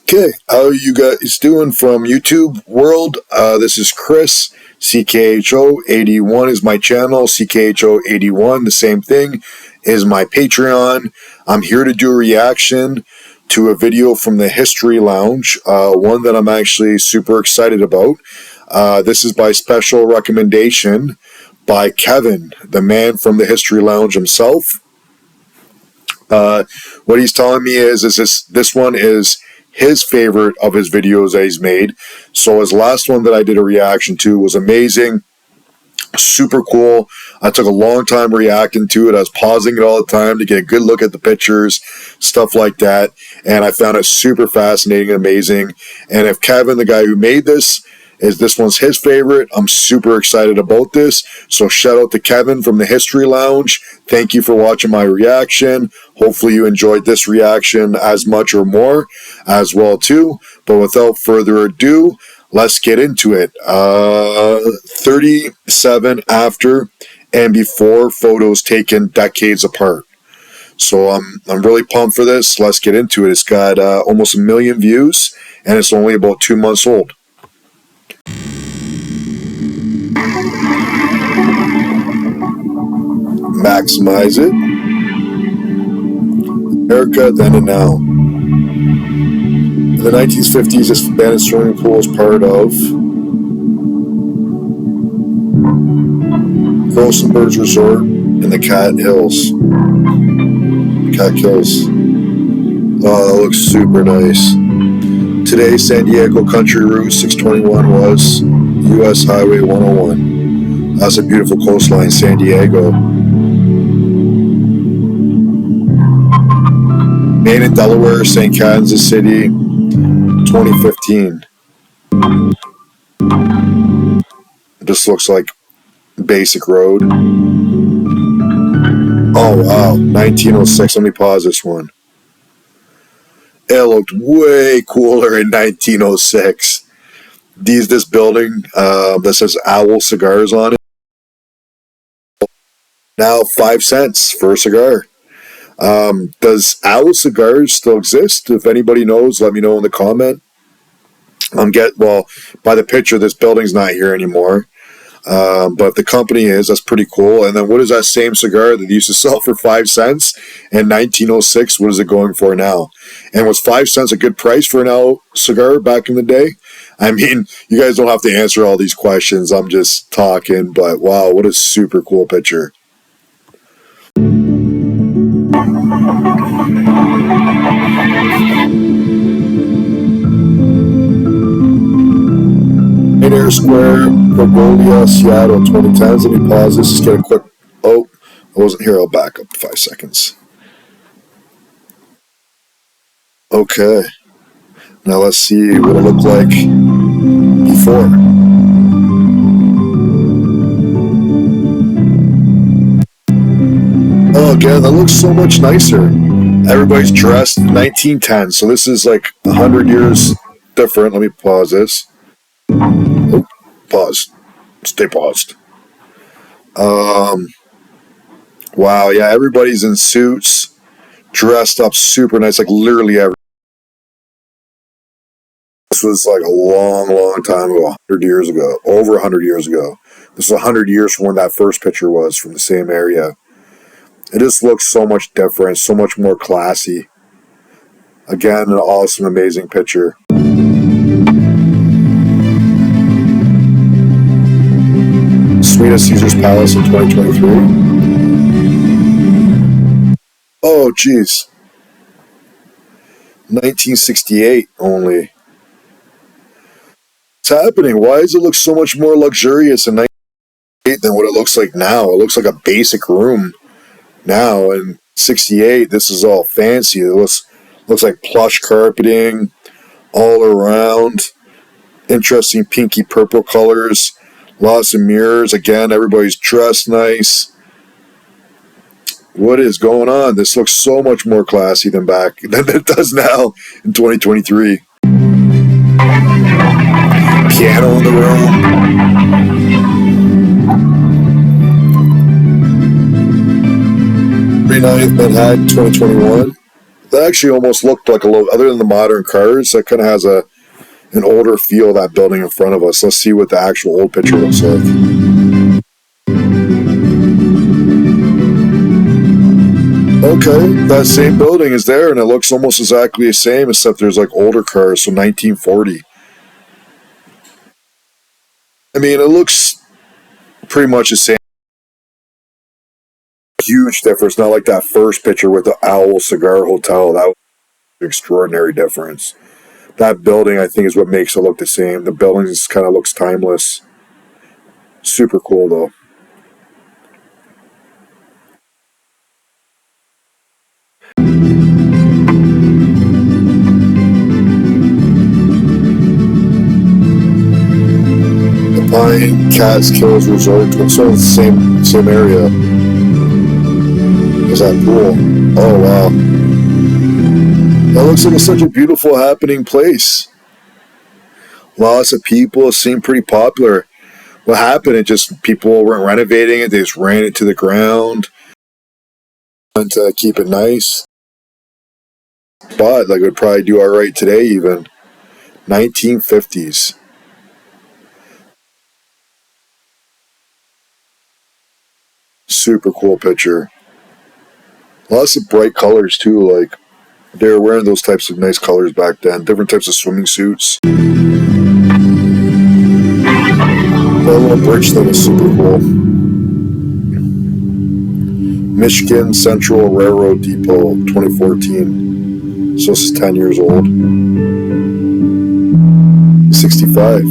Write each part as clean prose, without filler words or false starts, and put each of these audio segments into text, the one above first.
Okay, how you guys doing from YouTube world? This is Chris, CKHO81 is my channel, CKHO81, the same thing, is my Patreon. I'm here to do a reaction to a video from the History Lounge, one that I'm actually super excited about. This is by special recommendation by Kevin, the man from the History Lounge himself. What he's telling me is this one is his favorite of his videos that he's made. So his last one that I did a reaction to was amazing, super cool. I took a long time reacting to it. I was pausing it all the time to get a good look at the pictures, stuff like that, and I found it super fascinating and amazing. And if Kevin, the guy who made this one's his favorite, I'm super excited about this. So shout out to Kevin from the History Lounge. Thank you for watching my reaction. Hopefully you enjoyed this reaction as much or more as well too. But without further ado, let's get into it. 37 after and before photos taken decades apart. So I'm really pumped for this. Let's get into it. It's got almost 1 million views and it's only about 2 months old. Maximize it. America then and now. In the 1950s, this abandoned swimming pool was part of Rosenberg's Resort in the Cat Hills. Oh, that looks super nice. Today, San Diego Country Route 621 was U.S. Highway 101. That's a beautiful coastline, San Diego. Made in Delaware, St. Kansas City, 2015. This looks like basic road. Oh wow, 1906. Let me pause this one. It looked way cooler in 1906. This building that says Owl Cigars on it. Now 5 cents for a cigar. Does Owl Cigars still exist? If anybody knows, let me know in the comment. Well, by the picture, this building's not here anymore. But the company is, that's pretty cool. And then what is that same cigar that used to sell for 5 cents in 1906? What is it going for now? And was 5 cents a good price for an Owl cigar back in the day? I mean, you guys don't have to answer all these questions. I'm just talking, but wow, what a super cool picture. Air Square, Bergolia, Seattle, 2010s. Let me pause this. Just get a quick. Oh, I wasn't here. I'll back up 5 seconds. Okay. Now let's see what it looked like before. Oh, again, that looks so much nicer. Everybody's dressed 1910, so this is like 100 years different. Let me pause this. Oh, pause. Stay paused. Wow, yeah, everybody's in suits, dressed up super nice, like literally every. This was like a long, long time ago, 100 years ago, over 100 years ago. This is 100 years from when that first picture was from the same area. It just looks so much different, so much more classy. Again, an awesome, amazing picture. Suite at Caesar's Palace in 2023. Oh, geez. 1968 only. What's happening? Why does it look so much more luxurious in 1968 than what it looks like now? It looks like a basic room now. In 68, this is all fancy. It looks like plush carpeting all around. Interesting pinky purple colors. Lots of mirrors. Again, everybody's dressed nice. What is going on? This looks so much more classy than it does now in 2023. Piano in the room. May 9th, Manhattan, 2021. That actually almost looked like a little, other than the modern cars, that kind of has an older feel, that building in front of us. Let's see what the actual old picture looks like. Okay, that same building is there, and it looks almost exactly the same, except there's like older cars, so 1940. I mean, it looks pretty much the same. Huge difference, not like that first picture with the Owl Cigar Hotel. That was an extraordinary difference. That building, I think, is what makes it look the same. The building just kind of looks timeless. Super cool, though. The Pine Catskills Resort. It's all the same area. Is that pool? Oh, wow. That looks like it's such a beautiful, happening place. Lots of people. It seemed pretty popular. What happened? It just, people weren't renovating it. They just ran it to the ground and to keep it nice. But like, it would probably do all right today, even 1950s. Super cool picture. Lots of bright colors too. Like, they were wearing those types of nice colors back then. Different types of swimming suits. That little bridge thing is super cool. Michigan Central Railroad Depot, 2014. So this is 10 years old. 65.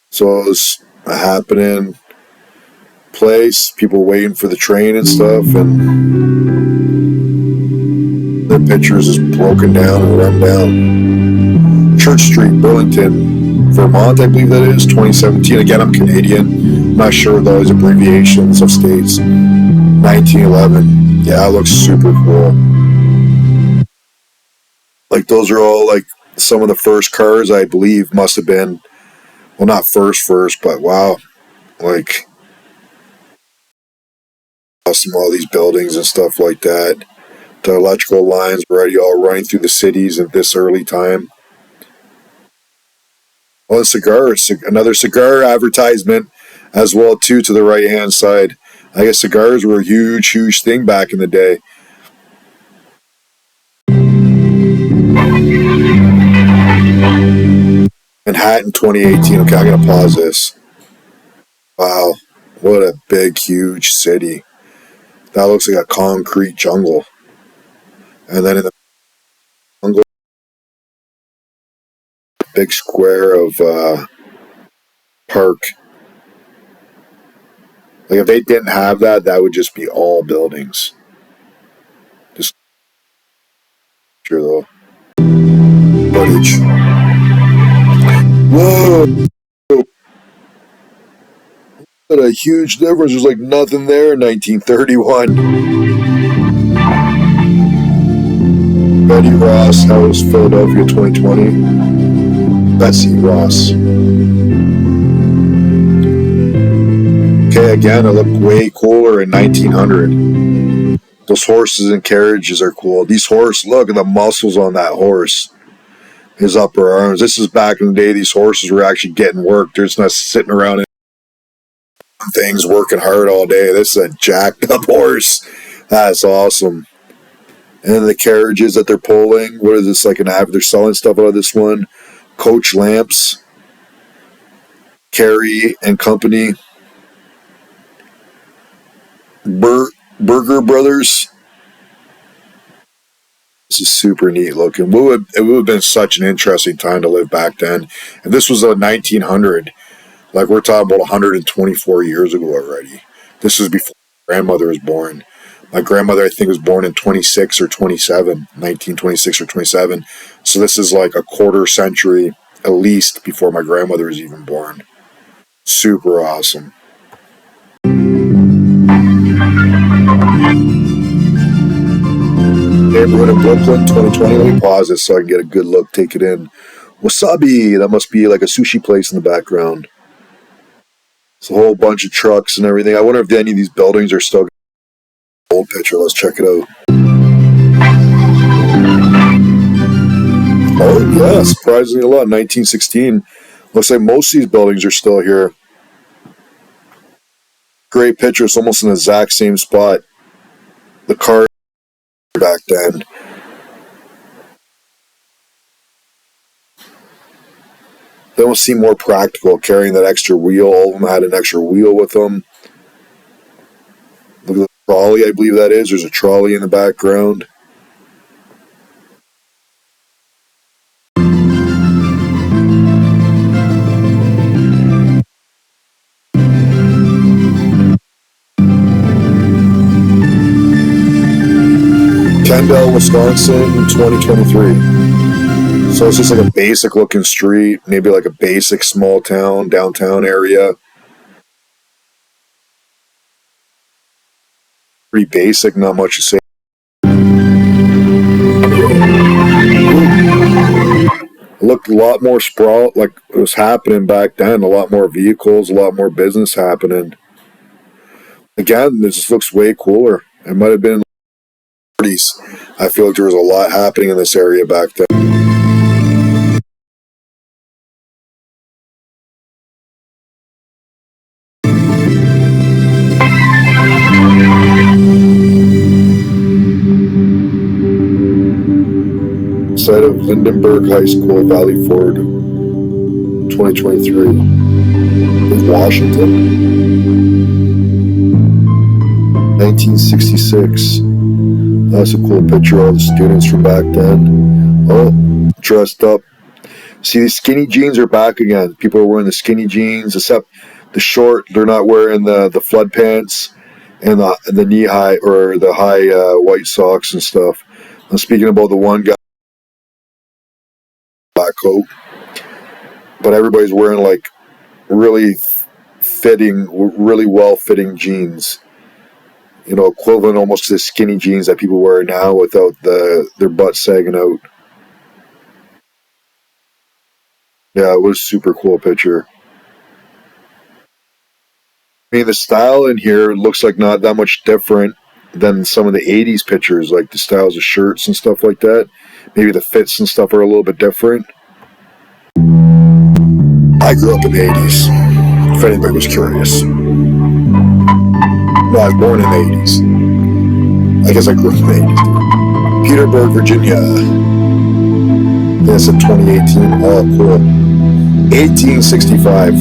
So it was a happening place. People waiting for the train and stuff, and the pictures is broken down and run down. Church Street, Burlington, Vermont, I believe that is, 2017. Again, I'm Canadian. I'm not sure those abbreviations of states. 1911. Yeah, it looks super cool. Like, those are all like some of the first cars, I believe, must have been. Well, not first, but wow. Like, awesome, all these buildings and stuff like that. The electrical lines were already all running through the cities at this early time. Well, another cigar advertisement as well too, to the right hand side. I guess cigars were a huge thing back in the day. Manhattan 2018. Okay, I'm gonna pause this. Wow, what a big, huge city. That looks like a concrete jungle. And then in the jungle, big square of park. Like, if they didn't have that, that would just be all buildings. Just sure though. Footage. Whoa! What a huge difference. There's like nothing there in 1931. Betty Ross House, Philadelphia, 2020. Betsy Ross. Okay, again, it looked way cooler in 1900. Those horses and carriages are cool. These horses, look at the muscles on that horse. His upper arms. This is back in the day. These horses were actually getting work. They're just not sitting around things working hard all day. This is a jacked up horse. That's awesome. And the carriages that they're pulling. What is this, like an app? They're selling stuff out of this one. Coach Lamps. Carey and Company. Burger Brothers. This is super neat looking. It would have been such an interesting time to live back then. If this was a 1900, like, we're talking about 124 years ago already. This was before my grandmother was born. My grandmother, I think, was born in 26 or 27, 1926 or 27. So this is like a quarter century at least before my grandmother was even born. Super awesome. Neighborhood of Brooklyn, 2020. Let me pause this so I can get a good look, take it in. Wasabi, that must be like a sushi place in the background. It's a whole bunch of trucks and everything. I wonder if any of these buildings are still old picture. Let's check it out. Yeah, surprisingly a lot. 1916. Looks like most of these buildings are still here. Great picture. It's almost in the exact same spot. The car back then. They don't seem more practical carrying that extra wheel. All of them had an extra wheel with them. Look at the trolley, I believe that is. There's a trolley in the background. Kendall, Wisconsin, 2023. So it's just like a basic looking street, maybe like a basic small town, downtown area. Pretty basic, not much to say. It looked a lot more sprawl, like it was happening back then. A lot more vehicles, a lot more business happening. Again, this just looks way cooler. It might have been in the 40s. I feel like there was a lot happening in this area back then. Site of Lindenberg High School, Valley Ford, 2023. In Washington, 1966. That's a cool picture of all the students from back then. Oh, dressed up. See, the skinny jeans are back again. People are wearing the skinny jeans, except the short. They're not wearing the flood pants and the knee high or the high white socks and stuff. I'm speaking about the one guy black coat, but everybody's wearing like really fitting, really well fitting jeans. You know, equivalent almost to the skinny jeans that people wear now without their butt sagging out. Yeah, it was a super cool picture. I mean, the style in here looks like not that much different than some of the 80s pictures, like the styles of shirts and stuff like that. Maybe the fits and stuff are a little bit different. I grew up in the 80s, if anybody was curious. No, I was born in the 80s. I guess I grew up in the 80s. Petersburg, Virginia. Yes, in 2018. Oh, cool. 1865.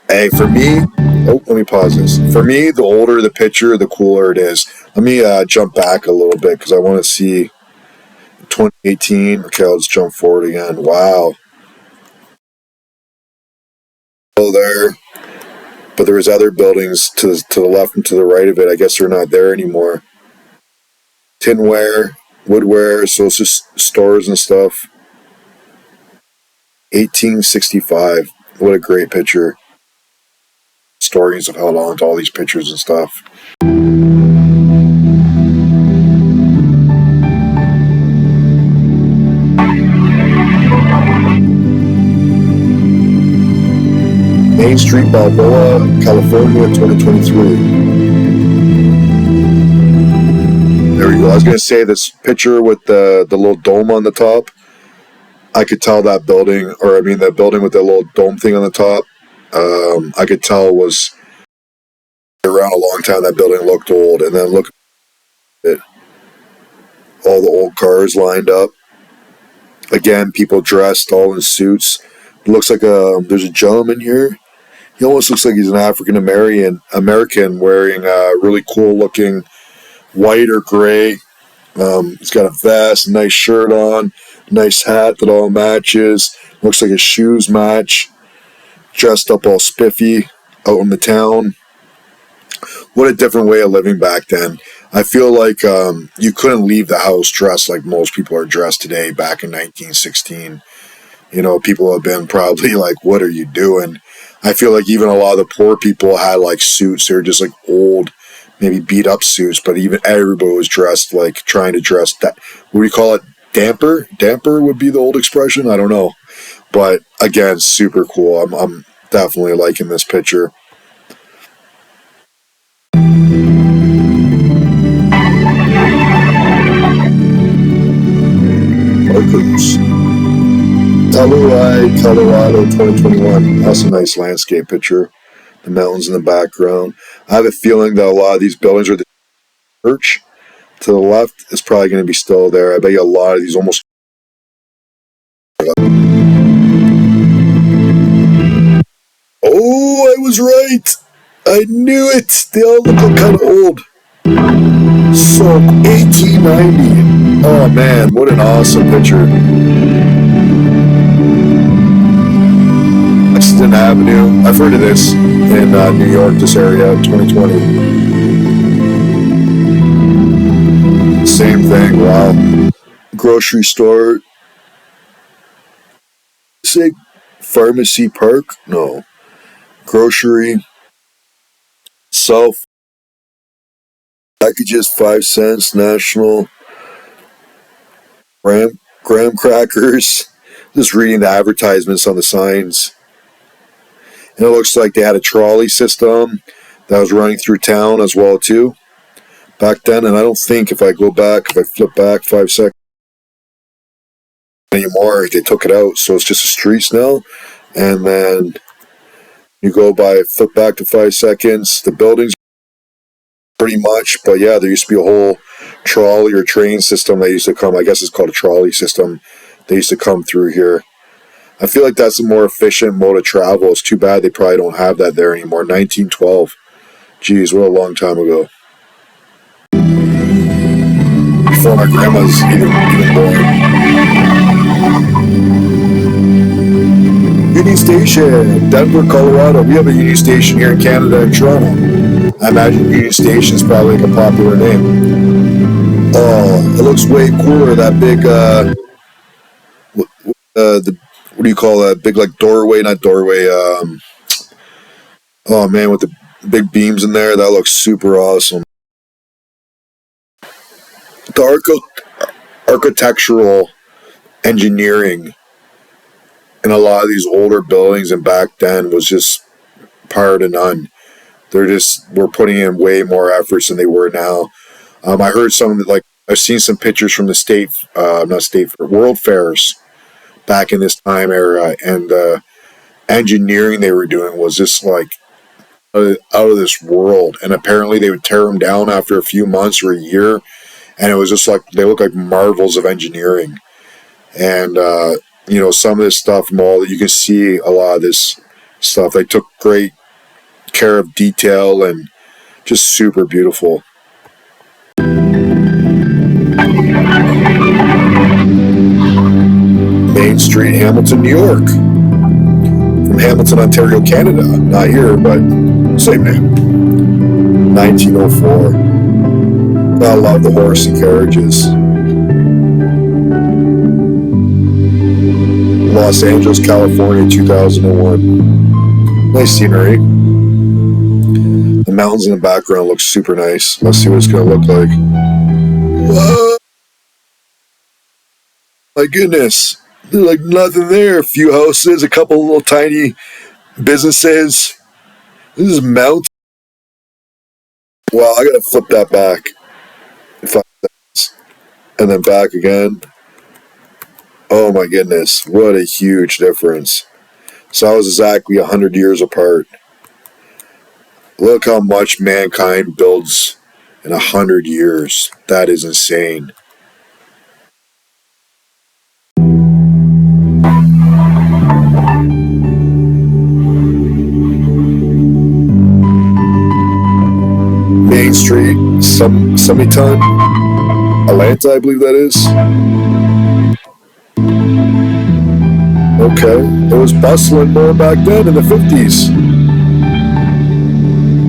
Hey, for me, let me pause this. For me, the older the picture, the cooler it is. Let me jump back a little bit because I want to see 2018. Okay, let's jump forward again. Wow. Oh, there. But there was other buildings to the left and to the right of it. I guess they're not there anymore. Tinware, woodware, so it's just stores and stuff. 1865. What a great picture. Historians have held on to all these pictures and stuff. Main Street, Balboa, California, 2023. There we go. I was going to say this picture with the little dome on the top. I could tell that building, or I mean that building with that little dome thing on the top. I could tell was around a long time. That building looked old, and then look at it, all the old cars lined up. Again, people dressed all in suits. It looks like there's a gentleman here. He almost looks like he's an African American wearing a really cool looking white or gray. He's got a vest, a nice shirt on, nice hat that all matches. Looks like his shoes match. Dressed up all spiffy out in the town. What a different way of living back then. I feel like you couldn't leave the house dressed like most people are dressed today back in 1916. You know, people have been probably like, what are you doing? I feel like even a lot of the poor people had like suits. They were just like old, maybe beat up suits, but even everybody was dressed like trying to dress that. What do you call it? Damper? Damper would be the old expression. I don't know. But again, super cool. I'm definitely liking this picture. Markers. Telluride, Colorado, 2021. That's a nice landscape picture. The mountains in the background. I have a feeling that a lot of these buildings are the church. To the left is probably going to be still there. I bet you a lot of these almost. Oh, I was right. I knew it. They all look kind of old. So 1890. Oh man, what an awesome picture. Lexington Avenue. I've heard of this in New York, this area, 2020. Same thing. Wow. Grocery store. Say Pharmacy Park? No. Grocery. Self. Packages 5 cents. National. Graham crackers. Just reading the advertisements on the signs. And it looks like they had a trolley system that was running through town as well too back then. And I don't think if I flip back 5 seconds anymore, they took it out. So it's just the streets now. And then you flip back to 5 seconds, the buildings pretty much. But yeah, there used to be a whole trolley or train system that used to come. I guess it's called a trolley system. They used to come through here. I feel like that's a more efficient mode of travel. It's too bad they probably don't have that there anymore. 1912. Geez, what a long time ago. Before my grandma's even born. Union Station, Denver, Colorado. We have a Union Station here in Canada and Toronto. I imagine Union Station is probably like a popular name. Oh, it looks way cooler. That big, what do you call that? Big like doorway, not doorway. Oh man, with the big beams in there, that looks super awesome. The architectural engineering in a lot of these older buildings and back then was just par to none. We're putting in way more efforts than they were now. I heard I've seen some pictures from the World Fairs back in this time era, and the engineering they were doing was just like out of this world. And apparently they would tear them down after a few months or a year, and it was just like they look like marvels of engineering. And some of this stuff, Mall, you can see a lot of this stuff. They took great care of detail and just super beautiful. Main Street, Hamilton, New York. From Hamilton, Ontario, Canada. Not here, but same name. 1904. I love the horse and carriages. Los Angeles, California, 2001. Nice scenery. The mountains in the background look super nice. Let's see what it's going to look like. Whoa! My goodness. There's like nothing there. A few houses, a couple little tiny businesses. This is mountain. Wow, I gotta flip that back. 5 seconds. And then back again. Oh my goodness, what a huge difference. So I was exactly 100 years apart. Look how much mankind builds in 100 years. That is insane. Main Street, Sumiton, Atlanta, I believe that is. Okay, it was bustling more back then in the 50s.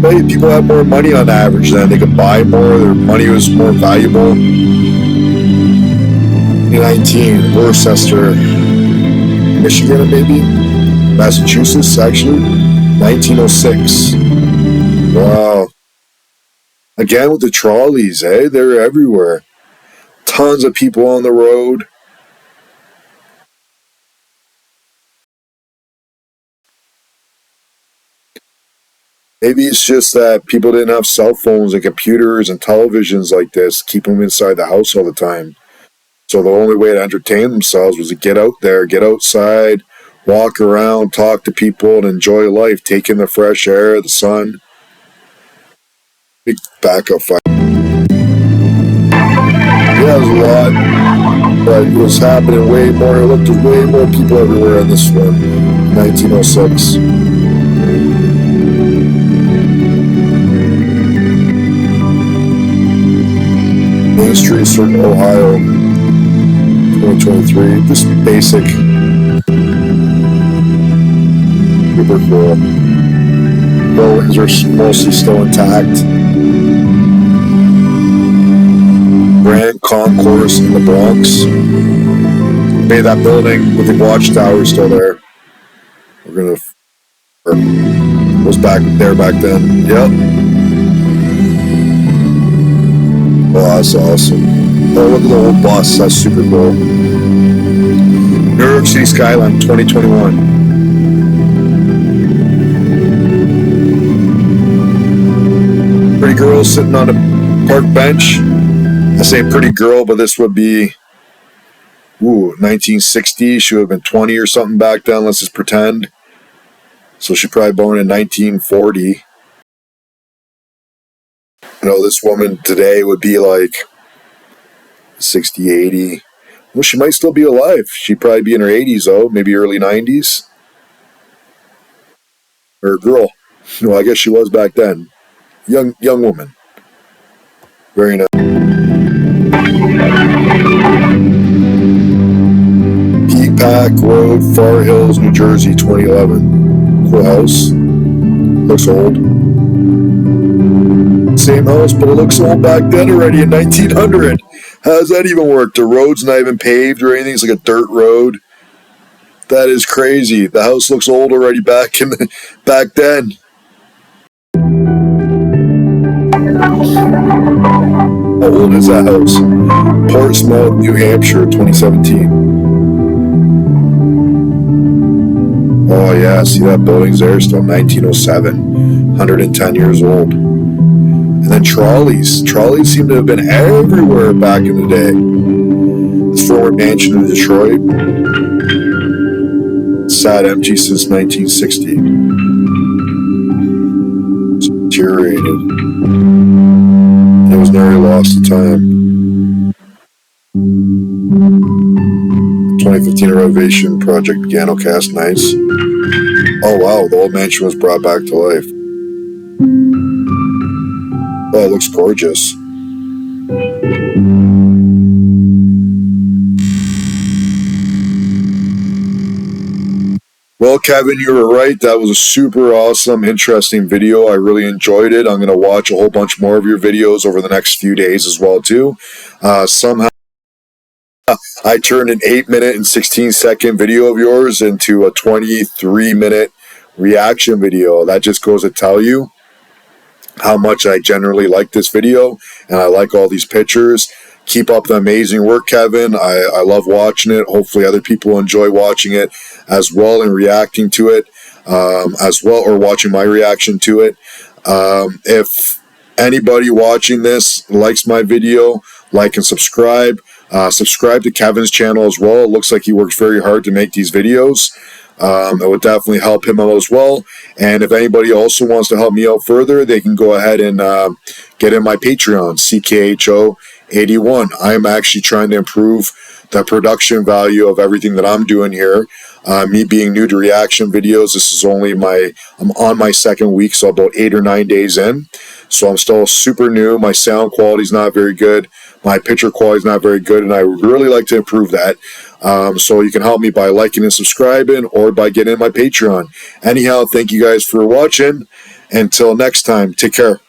Maybe people had more money on average then. They could buy more, their money was more valuable. 19, Worcester, Michigan, maybe? Massachusetts, actually. 1906. Wow. Again with the trolleys, they're everywhere. Tons of people on the road. Maybe it's just that people didn't have cell phones and computers and televisions like this, keep them inside the house all the time. So the only way to entertain themselves was to get out there, get outside, walk around, talk to people, and enjoy life, take in the fresh air, the sun. Big backup fire. Yeah, there's a lot, but it was happening way more. Look, there's way more people everywhere in this one. 1906. Main Street, Circle, Ohio, 2023. Just basic. Super cool. Buildings are mostly still intact. Grand Concourse in the Bronx. Maybe that building with the watchtower is still there. We're gonna. Was back there back then. Yep. Oh, that's awesome. Oh, look at the old bus. That's super cool. New York City skyline 2021. Pretty girl sitting on a park bench. I say pretty girl, but this would be 1960. She would have been 20 or something back then. Let's just pretend. So she probably born in 1940. You know, this woman today would be like 60, 80. Well, she might still be alive. She'd probably be in her 80s, though. Maybe early 90s. Or a girl. No, I guess she was back then. Young woman. Very nice. Peacock Road, Far Hills, New Jersey, 2011. Cool house. Looks old. Same house, but it looks old back then already in 1900. How does that even work? The road's not even paved or anything. It's like a dirt road. That is crazy. The house looks old already back then. How old is that house? Portsmouth, New Hampshire, 2017. Oh yeah, see that building's there still, 1907. 110 years old. And then trolleys. Trolleys seem to have been everywhere back in the day. This former mansion in Detroit. Sat empty since 1960. It's deteriorated. It was nearly lost to time. 2015 renovation project began. Okay, that's nice. Oh wow, the old mansion was brought back to life. Oh, it looks gorgeous. Well, Kevin, you were right. That was a super awesome, interesting video. I really enjoyed it. I'm going to watch a whole bunch more of your videos over the next few days as well, too. Somehow, I turned an 8-minute and 16-second video of yours into a 23-minute reaction video. That just goes to tell you how much I generally like this video, and I like all these pictures. Keep up the amazing work, Kevin. I love watching it. Hopefully other people enjoy watching it as well and reacting to it as well, or watching my reaction to it. If anybody watching this likes my video, like and subscribe. Subscribe to Kevin's channel as well. It looks like he works very hard to make these videos. It would definitely help him out as well. And if anybody also wants to help me out further, they can go ahead and get in my Patreon, CKHO81. I'm actually trying to improve the production value of everything that I'm doing here. Me being new to reaction videos, this is only I'm on my second week, so about 8 or 9 days in. So I'm still super new. My sound quality is not very good. My picture quality is not very good, and I would really like to improve that. So you can help me by liking and subscribing or by getting in my Patreon. Anyhow, thank you guys for watching. Until next time, take care.